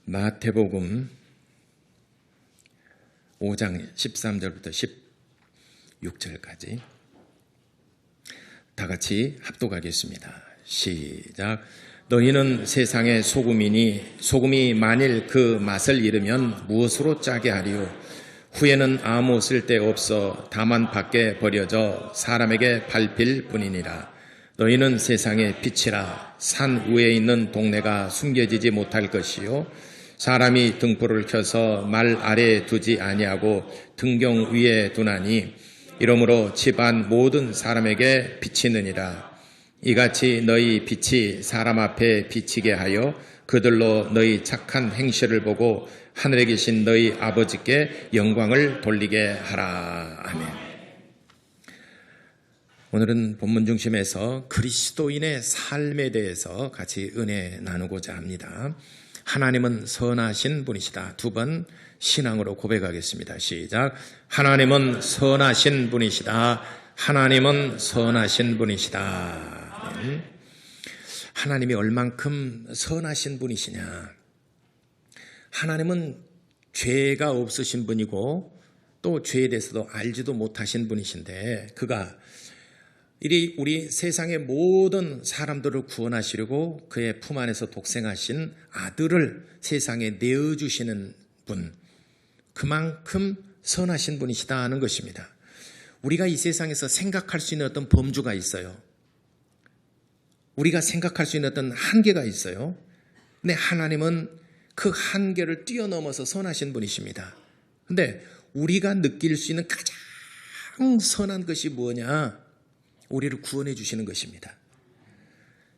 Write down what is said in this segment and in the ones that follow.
마태복음 5장 13절부터 16절까지 다 같이 합독하겠습니다. 시작. 너희는 세상의 소금이니 소금이 만일 그 맛을 잃으면 무엇으로 짜게 하리요? 후에는 아무 쓸데없어 다만 밖에 버려져 사람에게 밟힐 뿐이니라. 너희는 세상의 빛이라. 산 위에 있는 동네가 숨겨지지 못할 것이요 사람이 등불을 켜서 말 아래에 두지 아니하고 등경 위에 두나니 이러므로 집안 모든 사람에게 비치느니라. 이같이 너희 빛이 사람 앞에 비치게 하여 그들로 너희 착한 행실을 보고 하늘에 계신 너희 아버지께 영광을 돌리게 하라. 아멘. 오늘은 본문 중심에서 그리스도인의 삶에 대해서 같이 은혜 나누고자 합니다. 하나님은 선하신 분이시다. 두 번 신앙으로 고백하겠습니다. 시작. 하나님은 선하신 분이시다. 하나님은 선하신 분이시다. 아멘. 하나님이 얼만큼 선하신 분이시냐. 하나님은 죄가 없으신 분이고 또 죄에 대해서도 알지도 못하신 분이신데 그가 우리 세상의 모든 사람들을 구원하시려고 그의 품 안에서 독생하신 아들을 세상에 내어주시는 분, 그만큼 선하신 분이시다 하는 것입니다. 우리가 이 세상에서 생각할 수 있는 어떤 범주가 있어요. 우리가 생각할 수 있는 어떤 한계가 있어요. 근데 하나님은 그 한계를 뛰어넘어서 선하신 분이십니다. 근데 우리가 느낄 수 있는 가장 선한 것이 뭐냐? 우리를 구원해 주시는 것입니다.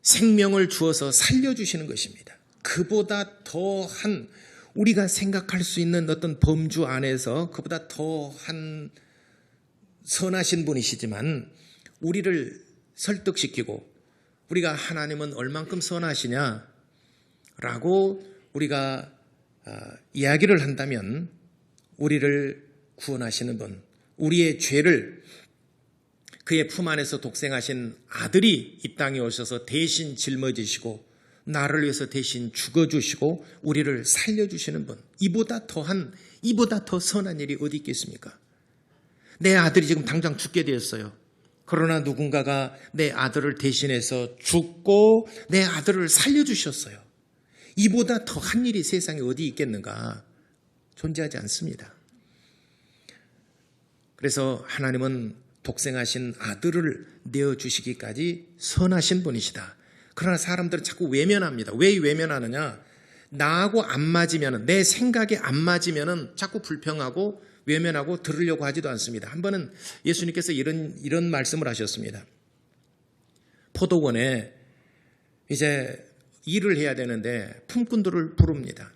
생명을 주어서 살려주시는 것입니다. 그보다 더한 우리가 생각할 수 있는 어떤 범주 안에서 그보다 더한 선하신 분이시지만 우리를 설득시키고 우리가 하나님은 얼만큼 선하시냐라고 우리가 이야기를 한다면 우리를 구원하시는 분, 우리의 죄를 그의 품 안에서 독생하신 아들이 이 땅에 오셔서 대신 짊어지시고 나를 위해서 대신 죽어주시고 우리를 살려주시는 분, 이보다 더 선한 일이 어디 있겠습니까? 내 아들이 지금 당장 죽게 되었어요. 그러나 누군가가 내 아들을 대신해서 죽고 내 아들을 살려주셨어요. 이보다 더한 일이 세상에 어디 있겠는가? 존재하지 않습니다. 그래서 하나님은 독생하신 아들을 내어주시기까지 선하신 분이시다. 그러나 사람들은 자꾸 외면합니다. 왜 외면하느냐? 나하고 안 맞으면, 내 생각에 안 맞으면 자꾸 불평하고 외면하고 들으려고 하지도 않습니다. 한 번은 예수님께서 이런 말씀을 하셨습니다. 포도원에 이제 일을 해야 되는데 품꾼들을 부릅니다.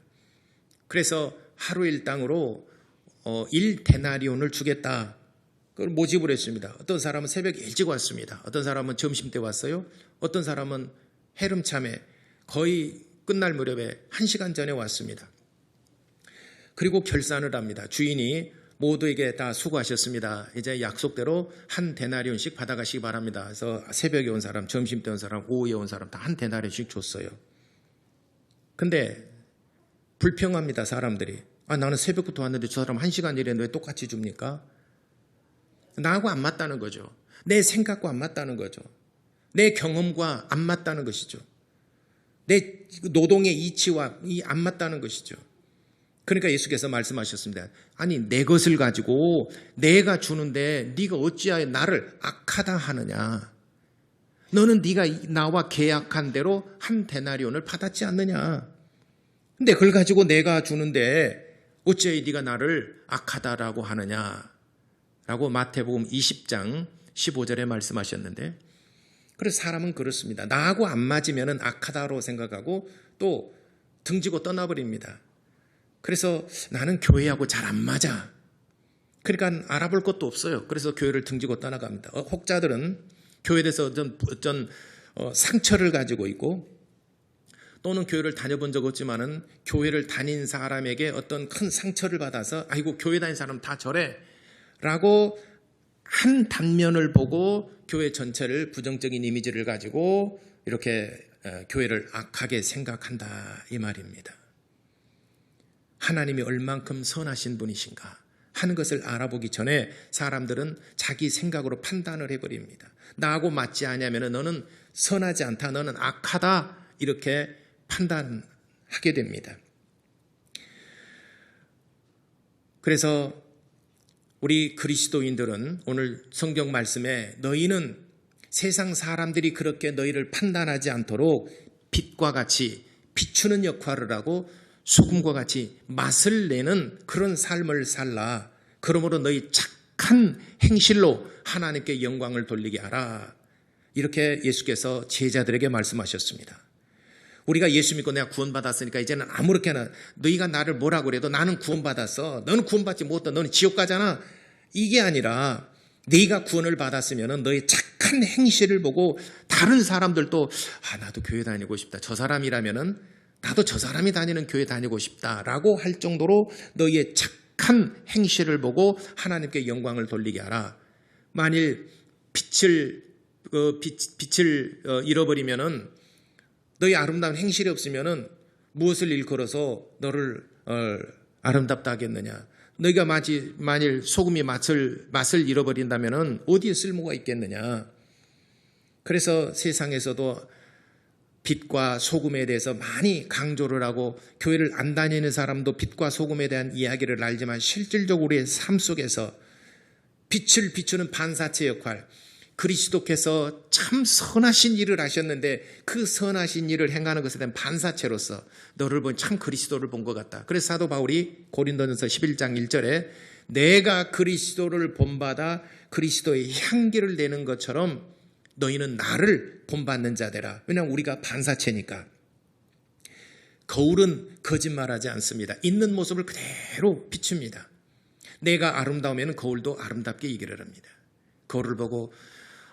그래서 하루 일당으로 1데나리온을 주겠다. 그걸 모집을 했습니다. 어떤 사람은 새벽에 일찍 왔습니다. 어떤 사람은 점심때 왔어요. 어떤 사람은 해름참에 거의 끝날 무렵에 1시간 전에 왔습니다. 그리고 결산을 합니다. 주인이 모두에게 다 수고하셨습니다. 이제 약속대로 1데나리온씩 받아가시기 바랍니다. 그래서 새벽에 온 사람, 점심때 온 사람, 오후에 온 사람 다 1데나리온씩 줬어요. 근데 불평합니다. 사람들이. 나는 새벽부터 왔는데 저 사람 1시간 일했는데 왜 똑같이 줍니까? 나하고 안 맞다는 거죠. 내 생각과 안 맞다는 거죠. 내 경험과 안 맞다는 것이죠. 내 노동의 이치와 안 맞다는 것이죠. 그러니까 예수께서 말씀하셨습니다. 아니 내 것을 가지고 내가 주는데 네가 어찌하여 나를 악하다 하느냐. 너는 네가 나와 계약한 대로 1데나리온을 받았지 않느냐. 근데 그걸 가지고 내가 주는데 어찌하여 네가 나를 악하다라고 하느냐. 라고 마태복음 20장 15절에 말씀하셨는데 그래서 사람은 그렇습니다. 나하고 안 맞으면 악하다고 생각하고 또 등지고 떠나버립니다. 그래서 나는 교회하고 잘 안 맞아. 그러니까 알아볼 것도 없어요. 그래서 교회를 등지고 떠나갑니다. 혹자들은 교회에 대해서 어떤 상처를 가지고 있고 또는 교회를 다녀본 적 없지만은 교회를 다닌 사람에게 어떤 큰 상처를 받아서 아이고 교회 다닌 사람 다 저래 라고 한 단면을 보고 교회 전체를 부정적인 이미지를 가지고 이렇게 교회를 악하게 생각한다 이 말입니다. 하나님이 얼만큼 선하신 분이신가 하는 것을 알아보기 전에 사람들은 자기 생각으로 판단을 해버립니다. 나하고 맞지 않으면 너는 선하지 않다, 너는 악하다, 이렇게 판단하게 됩니다. 그래서 우리 그리스도인들은 오늘 성경 말씀에 너희는 세상 사람들이 그렇게 너희를 판단하지 않도록 빛과 같이 비추는 역할을 하고 소금과 같이 맛을 내는 그런 삶을 살라. 그러므로 너희 착한 행실로 하나님께 영광을 돌리게 하라. 이렇게 예수께서 제자들에게 말씀하셨습니다. 우리가 예수 믿고 내가 구원받았으니까 이제는 아무렇게나 너희가 나를 뭐라고 그래도 나는 구원받았어. 너는 구원받지 못해. 너는 지옥 가잖아. 이게 아니라 네가 구원을 받았으면 너의 착한 행실을 보고 다른 사람들도 나도 교회 다니고 싶다. 저 사람이라면은 나도 저 사람이 다니는 교회 다니고 싶다라고 할 정도로 너희의 착한 행실을 보고 하나님께 영광을 돌리게 하라. 만일 빛을 잃어버리면은 너희 아름다운 행실이 없으면은 무엇을 일컬어서 너를 아름답다 하겠느냐? 너희가 만일 소금이 맛을 잃어버린다면은 어디에 쓸모가 있겠느냐? 그래서 세상에서도 빛과 소금에 대해서 많이 강조를 하고 교회를 안 다니는 사람도 빛과 소금에 대한 이야기를 알지만 실질적으로 우리의 삶 속에서 빛을 비추는 반사체 역할, 그리스도께서 참 선하신 일을 하셨는데 그 선하신 일을 행하는 것에 대한 반사체로서 너를 본 참 그리스도를 본 것 같다. 그래서 사도 바울이 고린도전서 11장 1절에 내가 그리스도를 본받아 그리스도의 향기를 내는 것처럼 너희는 나를 본받는 자되라. 왜냐하면 우리가 반사체니까. 거울은 거짓말하지 않습니다. 있는 모습을 그대로 비춥니다. 내가 아름다우면 거울도 아름답게 얘기를 합니다. 거울을 보고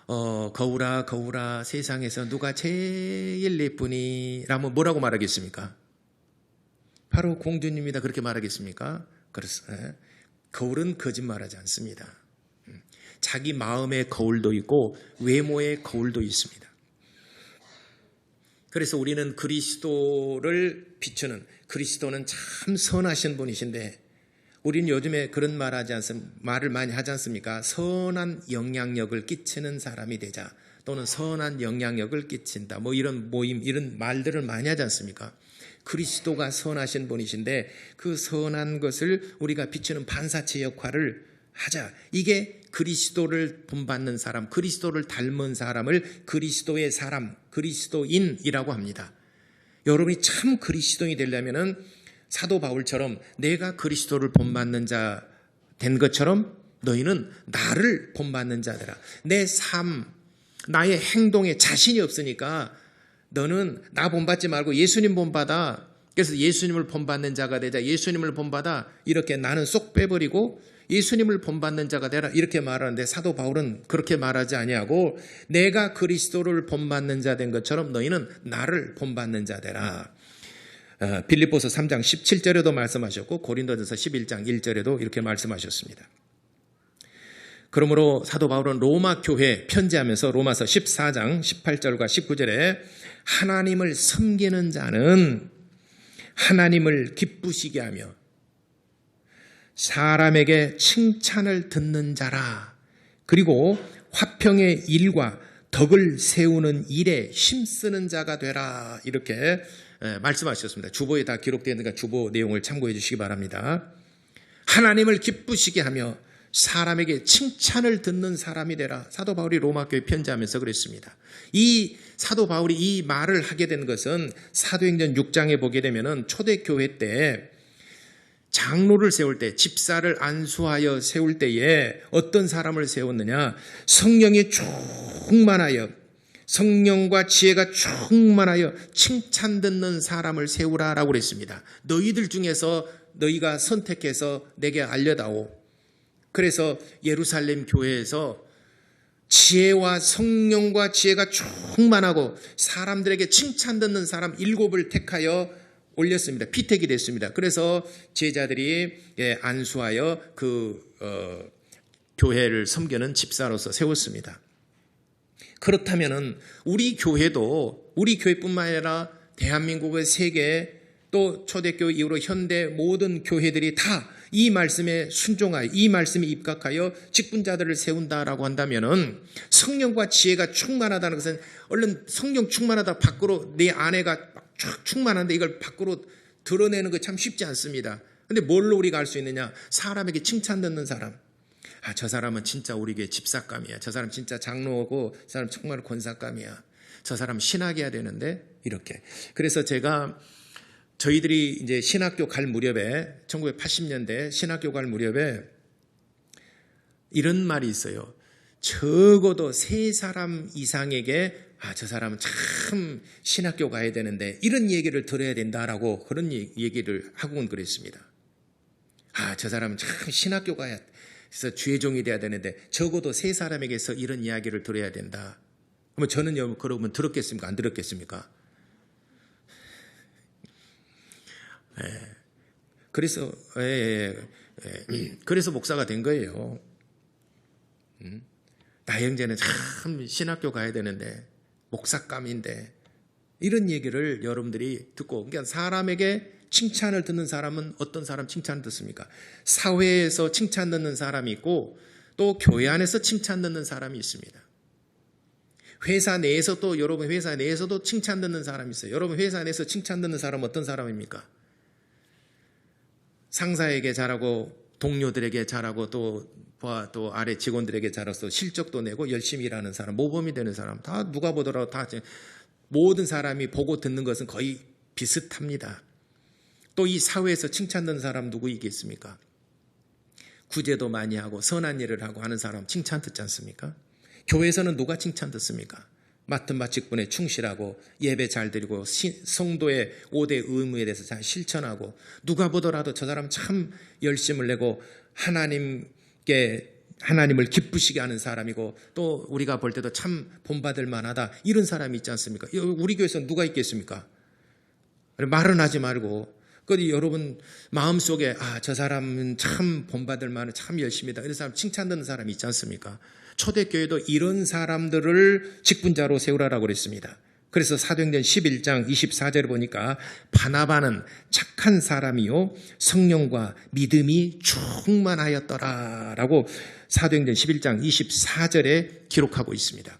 거울아 세상에서 누가 제일 예쁘니? 라면 뭐라고 말하겠습니까? 바로 공주님이다 그렇게 말하겠습니까? 그렇습니다. 거울은 거짓말하지 않습니다. 자기 마음의 거울도 있고 외모의 거울도 있습니다. 그래서 우리는 그리스도를 비추는, 그리스도는 참 선하신 분이신데 우리는 요즘에 그런 말을 많이 하지 않습니까? 선한 영향력을 끼치는 사람이 되자, 또는 선한 영향력을 끼친다, 이런 모임, 이런 말들을 많이 하지 않습니까? 그리스도가 선하신 분이신데 그 선한 것을 우리가 비추는 반사체 역할을 하자. 이게 그리스도를 본받는 사람, 그리스도를 닮은 사람을 그리스도의 사람, 그리스도인이라고 합니다. 여러분이 참 그리스도인이 되려면은 사도 바울처럼 내가 그리스도를 본받는 자 된 것처럼 너희는 나를 본받는 자들아. 내 삶, 나의 행동에 자신이 없으니까 너는 나 본받지 말고 예수님 본받아. 그래서 예수님을 본받는 자가 되자. 예수님을 본받아. 이렇게 나는 쏙 빼버리고 예수님을 본받는 자가 되라. 이렇게 말하는데 사도 바울은 그렇게 말하지 아니하고 내가 그리스도를 본받는 자 된 것처럼 너희는 나를 본받는 자 되라. 빌립보서 3장 17절에도 말씀하셨고 고린도전서 11장 1절에도 이렇게 말씀하셨습니다. 그러므로 사도 바울은 로마 교회 편지하면서 로마서 14장 18절과 19절에 하나님을 섬기는 자는 하나님을 기쁘시게 하며 사람에게 칭찬을 듣는 자라. 그리고 화평의 일과 덕을 세우는 일에 힘쓰는 자가 되라. 이렇게 말씀하셨습니다. 주보에 다 기록되어 있으니까 주보 내용을 참고해 주시기 바랍니다. 하나님을 기쁘시게 하며 사람에게 칭찬을 듣는 사람이 되라. 사도 바울이 로마교회 편지하면서 그랬습니다. 이 사도 바울이 이 말을 하게 된 것은 사도행전 6장에 보게 되면은 초대교회 때 장로를 세울 때, 집사를 안수하여 세울 때에 어떤 사람을 세웠느냐? 성령이 충만하여, 성령과 지혜가 충만하여 칭찬 듣는 사람을 세우라라고 그랬습니다. 너희들 중에서 너희가 선택해서 내게 알려다오. 그래서 예루살렘 교회에서 지혜와 성령과 지혜가 충만하고 사람들에게 칭찬 듣는 사람 7을 택하여 올렸습니다. 피택이 됐습니다. 그래서 제자들이 안수하여 교회를 섬기는 집사로서 세웠습니다. 그렇다면은 우리 교회뿐만 아니라 대한민국의 세계 또 초대교회 이후로 현대 모든 교회들이 다 이 말씀에 순종하여 이 말씀에 입각하여 직분자들을 세운다라고 한다면은 성령과 지혜가 충만하다는 것은 얼른 성령 충만하다 밖으로 내 안에가 쫙 충만한데 이걸 밖으로 드러내는 거 참 쉽지 않습니다. 근데 뭘로 우리가 알 수 있느냐? 사람에게 칭찬 듣는 사람. 아, 저 사람은 진짜 우리 교회 집사감이야. 저 사람 진짜 장로고 저 사람 정말 권사감이야. 저 사람 신학해야 되는데 이렇게. 그래서 제가 저희들이 이제 신학교 갈 무렵에 1980년대 신학교 갈 무렵에 이런 말이 있어요. 적어도 3사람 이상에게 아, 저 사람은 참 신학교 가야 되는데 이런 얘기를 들어야 된다라고 그런 얘기를 하고는 그랬습니다. 아, 저 사람은 참 신학교 가야 그래서 주의 종이 돼야 되는데 적어도 3사람에게서 이런 이야기를 들어야 된다. 그러면 저는요, 그러면 들었겠습니까? 안 들었겠습니까? 그래서 그래서 목사가 된 거예요. 나 형제는 참 신학교 가야 되는데 목사감인데 이런 얘기를 여러분들이 듣고 그러니까 사람에게 칭찬을 듣는 사람은 어떤 사람 칭찬을 듣습니까? 사회에서 칭찬 듣는 사람이 있고 또 교회 안에서 칭찬 듣는 사람이 있습니다. 회사 내에서 또 여러분 회사 내에서도 칭찬 듣는 사람이 있어요. 여러분 회사 내에서 칭찬 듣는 사람은 어떤 사람입니까? 상사에게 잘하고 동료들에게 잘하고 또 아래 직원들에게 잘해서 실적도 내고 열심히 일하는 사람, 모범이 되는 사람 다 누가 보더라도 다 모든 사람이 보고 듣는 것은 거의 비슷합니다. 또 이 사회에서 칭찬 듣는 사람 누구 있겠습니까? 구제도 많이 하고 선한 일을 하고 하는 사람 칭찬 듣지 않습니까? 교회에서는 누가 칭찬 듣습니까? 맡은 바 직분에 충실하고 예배 잘 드리고 성도의 5대 의무에 대해서 잘 실천하고 누가 보더라도 저 사람 참 열심을 내고 하나님을 기쁘시게 하는 사람이고 또 우리가 볼 때도 참 본받을 만하다 이런 사람이 있지 않습니까? 우리 교회에서는 누가 있겠습니까? 말은 하지 말고 여러분 마음속에 아, 저 사람은 참 본받을 만한 참 열심이다 이런 사람 칭찬 듣는 사람이 있지 않습니까? 초대교회도 이런 사람들을 직분자로 세우라라고 그랬습니다. 그래서 사도행전 11장 24절을 보니까 바나바는 착한 사람이요 성령과 믿음이 충만하였더라라고 사도행전 11장 24절에 기록하고 있습니다.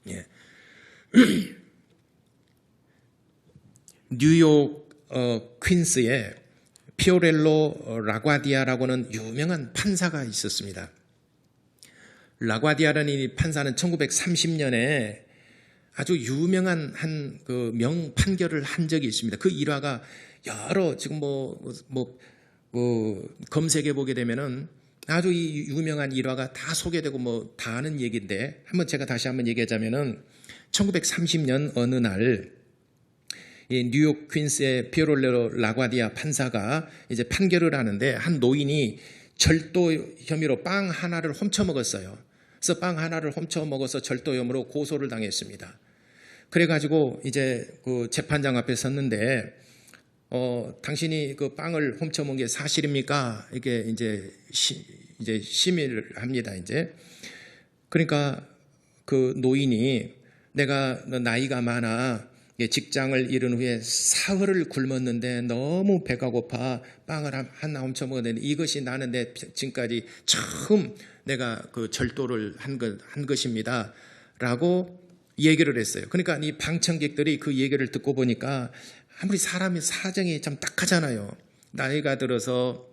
예. 뉴욕 퀸스에 피오렐로 라과디아라고는 유명한 판사가 있었습니다. 라과디아라는 이 판사는 1930년에 아주 유명한 한 그 명판결을 한 적이 있습니다. 그 일화가 여러 지금 검색해 보게 되면은 아주 이 유명한 일화가 다 소개되고 다 아는 얘기인데 한번 다시 한번 얘기하자면은 1930년 어느 날 이 뉴욕 퀸스의 피오렐로 라과디아 판사가 이제 판결을 하는데 한 노인이 절도 혐의로 빵 하나를 훔쳐 먹었어요. 그래서 빵 하나를 훔쳐 먹어서 절도 혐의로 고소를 당했습니다. 그래가지고 이제 그 재판장 앞에 섰는데, 당신이 그 빵을 훔쳐 먹은 게 사실입니까? 이게 이제 심의를 합니다. 이제 그러니까 그 노인이 내가 나이가 많아 직장을 잃은 후에 사흘을 굶었는데 너무 배가 고파 빵을 하나 훔쳐 먹었는데 이것이 나는 내 지금까지 처음 내가 그 절도를 한 것입니다. 라고 얘기를 했어요. 그러니까 이 방청객들이 그 얘기를 듣고 보니까 아무리 사람의 사정이 참 딱하잖아요. 나이가 들어서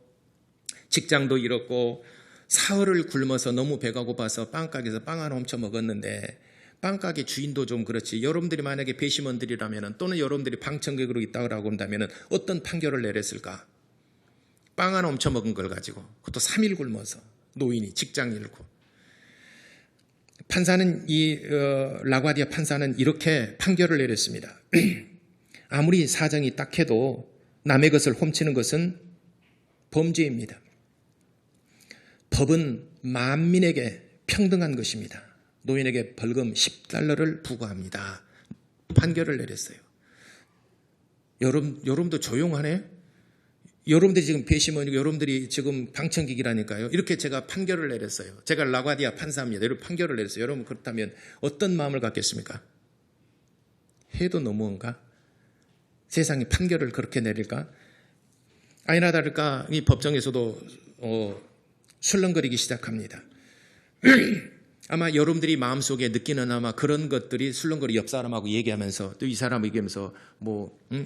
직장도 잃었고 사흘을 굶어서 너무 배가 고파서 빵가게에서 빵 하나 훔쳐 먹었는데 빵가게 주인도 좀 그렇지 여러분들이 만약에 배심원들이라면 또는 여러분들이 방청객으로 있다고 한다면 어떤 판결을 내렸을까? 빵 하나 훔쳐 먹은 걸 가지고 그것도 3일 굶어서 노인이 직장 잃고 판사는 라과디아 판사는 이렇게 판결을 내렸습니다. 아무리 사정이 딱해도 남의 것을 훔치는 것은 범죄입니다. 법은 만민에게 평등한 것입니다. 노인에게 벌금 $10를 부과합니다. 판결을 내렸어요. 여러분도 조용하네? 여러분들이 지금 배심원이고 여러분들이 지금 방청객이라니까요. 이렇게 제가 판결을 내렸어요. 제가 라과디아 판사입니다. 여러분 판결을 내렸어요. 여러분 그렇다면 어떤 마음을 갖겠습니까? 해도 너무한가? 세상이 판결을 그렇게 내릴까? 아니나 다를까 이 법정에서도 술렁거리기 시작합니다. 아마 여러분들이 마음속에 느끼는 아마 그런 것들이 술렁거리 옆 사람하고 얘기하면서 또 이 사람 얘기하면서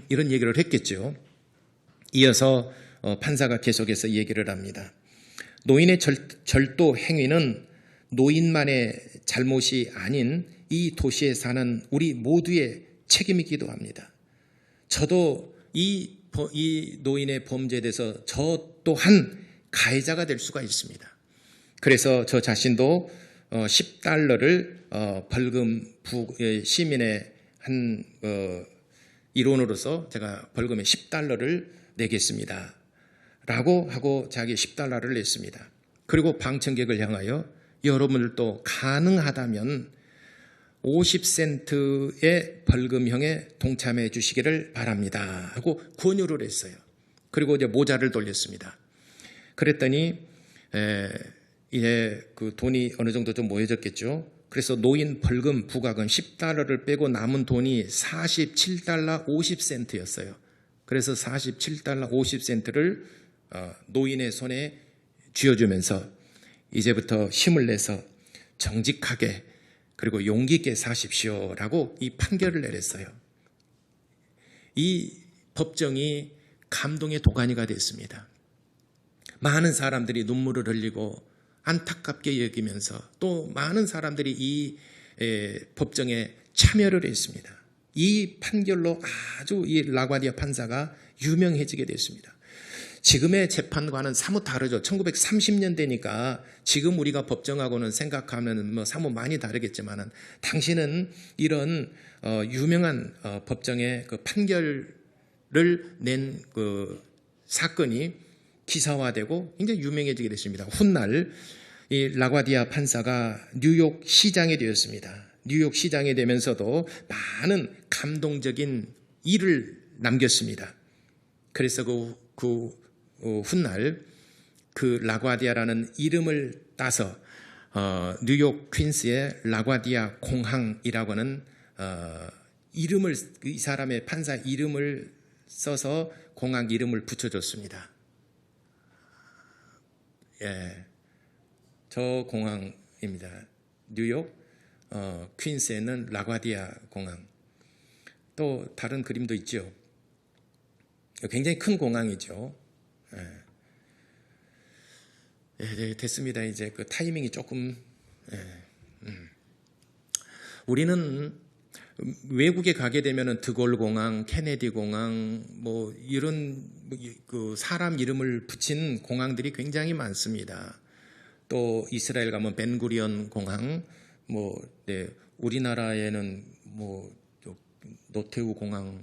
이런 얘기를 했겠죠. 이어서 판사가 계속해서 얘기를 합니다. 노인의 절도 행위는 노인만의 잘못이 아닌 이 도시에 사는 우리 모두의 책임이기도 합니다. 저도 이 노인의 범죄에 대해서 저 또한 가해자가 될 수가 있습니다. 그래서 저 자신도 $10를 벌금 시민의 한 일원으로서 제가 벌금에 $10를 내겠습니다. 라고 하고 자기 $10를 냈습니다. 그리고 방청객을 향하여 여러분들도 가능하다면 50센트의 벌금형에 동참해 주시기를 바랍니다. 하고 권유를 했어요. 그리고 이제 모자를 돌렸습니다. 그랬더니 이제 그 돈이 어느 정도 좀 모여졌겠죠. 그래서 노인 벌금 부과금 $10를 빼고 남은 돈이 $47 50센트였어요. 그래서 $47 50센트를 노인의 손에 쥐어주면서 이제부터 힘을 내서 정직하게 그리고 용기 있게 사십시오라고 이 판결을 내렸어요. 이 법정이 감동의 도가니가 됐습니다. 많은 사람들이 눈물을 흘리고 안타깝게 여기면서 또 많은 사람들이 이 법정에 참여를 했습니다. 이 판결로 아주 이 라과디아 판사가 유명해지게 됐습니다. 지금의 재판과는 사뭇 다르죠. 1930년대니까 지금 우리가 법정하고는 생각하면 사뭇 많이 다르겠지만은 당시는 이런 유명한 법정의 그 판결을 낸 그 사건이 기사화되고 굉장히 유명해지게 됐습니다. 훗날 이 라과디아 판사가 뉴욕 시장이 되었습니다. 뉴욕 시장이 되면서도 많은 감동적인 일을 남겼습니다. 그래서 그 훗날 그 라과디아라는 이름을 따서 뉴욕 퀸스의 라과디아 공항이라고 하는 이름을 이 사람의 판사 이름을 써서 공항 이름을 붙여줬습니다. 예, 저 공항입니다. 뉴욕 퀸스에 있는 라과디아 공항. 또 다른 그림도 있죠. 굉장히 큰 공항이죠. 예, 됐습니다. 이제 그 타이밍이 조금 우리는 외국에 가게 되면은 드골 공항, 케네디 공항 뭐 이런 그 사람 이름을 붙인 공항들이 굉장히 많습니다. 또 이스라엘 가면 벤구리온 공항, 뭐 우리나라에는 뭐 노태우 공항,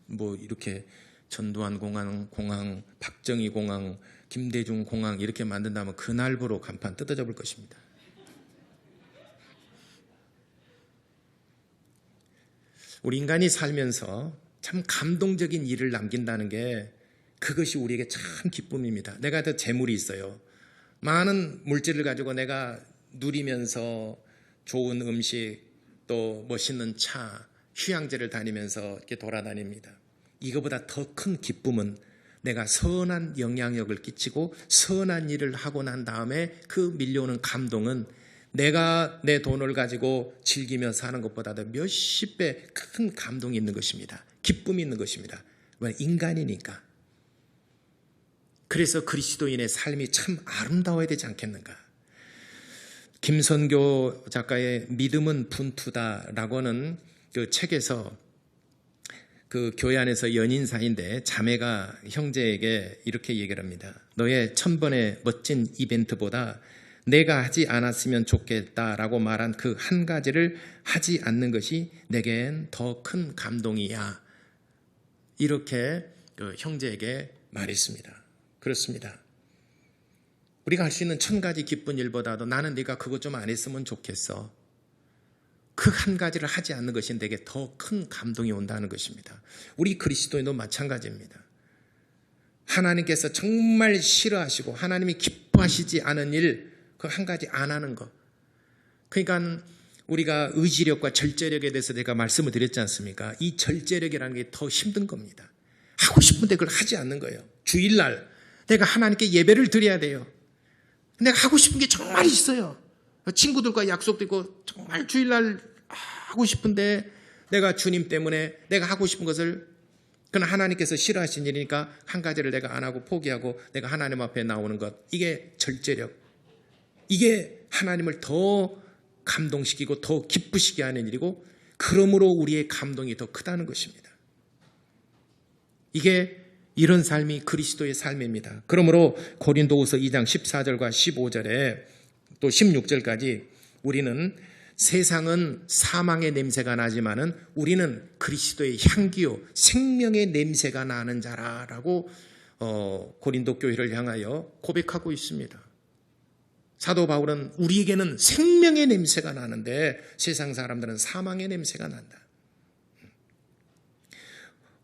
뭐 이렇게 전두환 공항, 박정희 공항, 김대중 공항 이렇게 만든다면 그날부로 간판 뜯어져 볼 것입니다. 우리 인간이 살면서 참 감동적인 일을 남긴다는 게 그것이 우리에게 참 기쁨입니다. 내가 더 재물이 있어요. 많은 물질을 가지고 내가 누리면서 좋은 음식 또 멋있는 차, 휴양지를 다니면서 이렇게 돌아다닙니다. 이거보다 더 큰 기쁨은 내가 선한 영향력을 끼치고 선한 일을 하고 난 다음에 그 밀려오는 감동은 내가 내 돈을 가지고 즐기며 사는 것보다도 몇십 배 큰 감동이 있는 것입니다. 기쁨이 있는 것입니다. 왜? 인간이니까. 그래서 그리스도인의 삶이 참 아름다워야 되지 않겠는가. 김선교 작가의 믿음은 분투다라고 하는 그 책에서 그 교회 안에서 연인 사이인데 자매가 형제에게 이렇게 얘기를 합니다. 너의 1000번의 멋진 이벤트보다 내가 하지 않았으면 좋겠다라고 말한 그 한 가지를 하지 않는 것이 내겐 더 큰 감동이야. 이렇게 그 형제에게 말했습니다. 그렇습니다. 우리가 할 수 있는 1000가지 기쁜 일보다도 나는 네가 그것 좀 안 했으면 좋겠어. 그 한 가지를 하지 않는 것이 내게 더 큰 감동이 온다는 것입니다. 우리 그리스도인도 마찬가지입니다. 하나님께서 정말 싫어하시고 하나님이 기뻐하시지 않은 일, 그 한 가지 안 하는 것. 그러니까 우리가 의지력과 절제력에 대해서 제가 말씀을 드렸지 않습니까? 이 절제력이라는 게 더 힘든 겁니다. 하고 싶은데 그걸 하지 않는 거예요. 주일날 내가 하나님께 예배를 드려야 돼요. 내가 하고 싶은 게 정말 있어요. 친구들과 약속도 있고 정말 주일날 하고 싶은데 내가 주님 때문에 내가 하고 싶은 것을, 그건 하나님께서 싫어하신 일이니까 한 가지를 내가 안 하고 포기하고 내가 하나님 앞에 나오는 것, 이게 절제력, 이게 하나님을 더 감동시키고 더 기쁘시게 하는 일이고, 그러므로 우리의 감동이 더 크다는 것입니다. 이게 이런 삶이 그리스도의 삶입니다. 그러므로 고린도후서 2장 14절과 15절에 또 16절까지 우리는 세상은 사망의 냄새가 나지만은 우리는 그리스도의 향기요 생명의 냄새가 나는 자라라고 고린도 교회를 향하여 고백하고 있습니다. 사도 바울은 우리에게는 생명의 냄새가 나는데 세상 사람들은 사망의 냄새가 난다.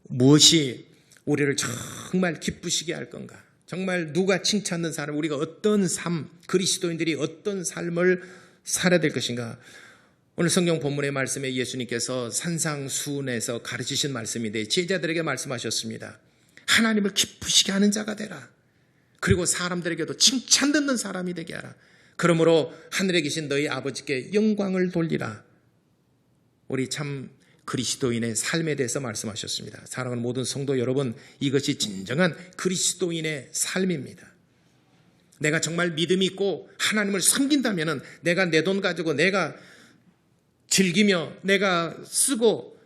무엇이 우리를 정말 기쁘시게 할 건가? 정말 누가 칭찬하는 사람, 우리가 어떤 삶, 그리스도인들이 어떤 삶을 살아야 될 것인가? 오늘 성경 본문의 말씀에 예수님께서 산상수훈에서 가르치신 말씀인데 제자들에게 말씀하셨습니다. 하나님을 기쁘시게 하는 자가 되라. 그리고 사람들에게도 칭찬 듣는 사람이 되게 하라. 그러므로 하늘에 계신 너희 아버지께 영광을 돌리라. 우리 참 그리스도인의 삶에 대해서 말씀하셨습니다. 사랑하는 모든 성도 여러분, 이것이 진정한 그리스도인의 삶입니다. 내가 정말 믿음이 있고 하나님을 섬긴다면 내가 내 돈 가지고 내가 즐기며 내가 쓰고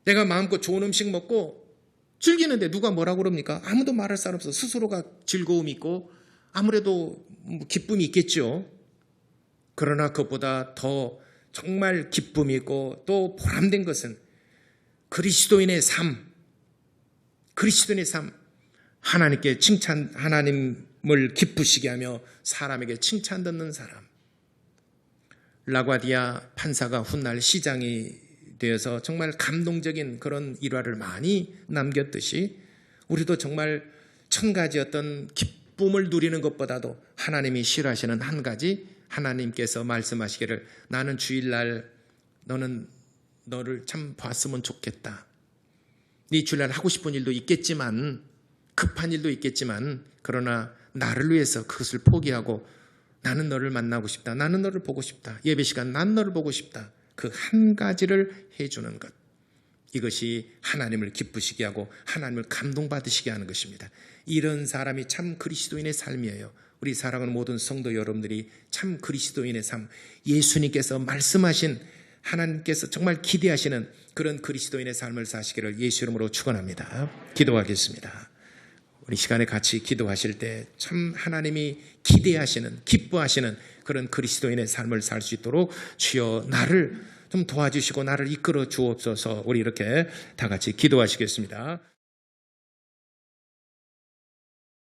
내가 마음껏 좋은 음식 먹고 즐기는데 누가 뭐라고 그럽니까? 아무도 말할 사람 없어. 스스로가 즐거움이 있고 아무래도 기쁨이 있겠죠. 그러나 그것보다 더 정말 기쁨이 있고 또 보람된 것은 그리스도인의 삶, 그리스도인의 삶, 하나님께 칭찬, 하나님을 기쁘시게 하며 사람에게 칭찬 듣는 사람. 라과디아 판사가 훗날 시장이 되어서 정말 감동적인 그런 일화를 많이 남겼듯이 우리도 정말 1000가지 어떤 기쁨을 누리는 것보다도 하나님이 싫어하시는 한 가지, 하나님께서 말씀하시기를 나는 주일날 너를 참 봤으면 좋겠다. 네 주일날 하고 싶은 일도 있겠지만 급한 일도 있겠지만 그러나 나를 위해서 그것을 포기하고 나는 너를 만나고 싶다. 나는 너를 보고 싶다. 예배 시간 난 너를 보고 싶다. 그 한 가지를 해주는 것. 이것이 하나님을 기쁘시게 하고 하나님을 감동받으시게 하는 것입니다. 이런 사람이 참 그리스도인의 삶이에요. 우리 사랑하는 모든 성도 여러분들이 참 그리스도인의 삶, 예수님께서 말씀하신 하나님께서 정말 기대하시는 그런 그리스도인의 삶을 사시기를 예수 이름으로 축원합니다. 기도하겠습니다. 우리 시간에 같이 기도하실 때 참 하나님이 기대하시는, 기뻐하시는 그런 그리스도인의 삶을 살 수 있도록 주여 나를 좀 도와주시고 나를 이끌어 주옵소서. 우리 이렇게 다 같이 기도하시겠습니다.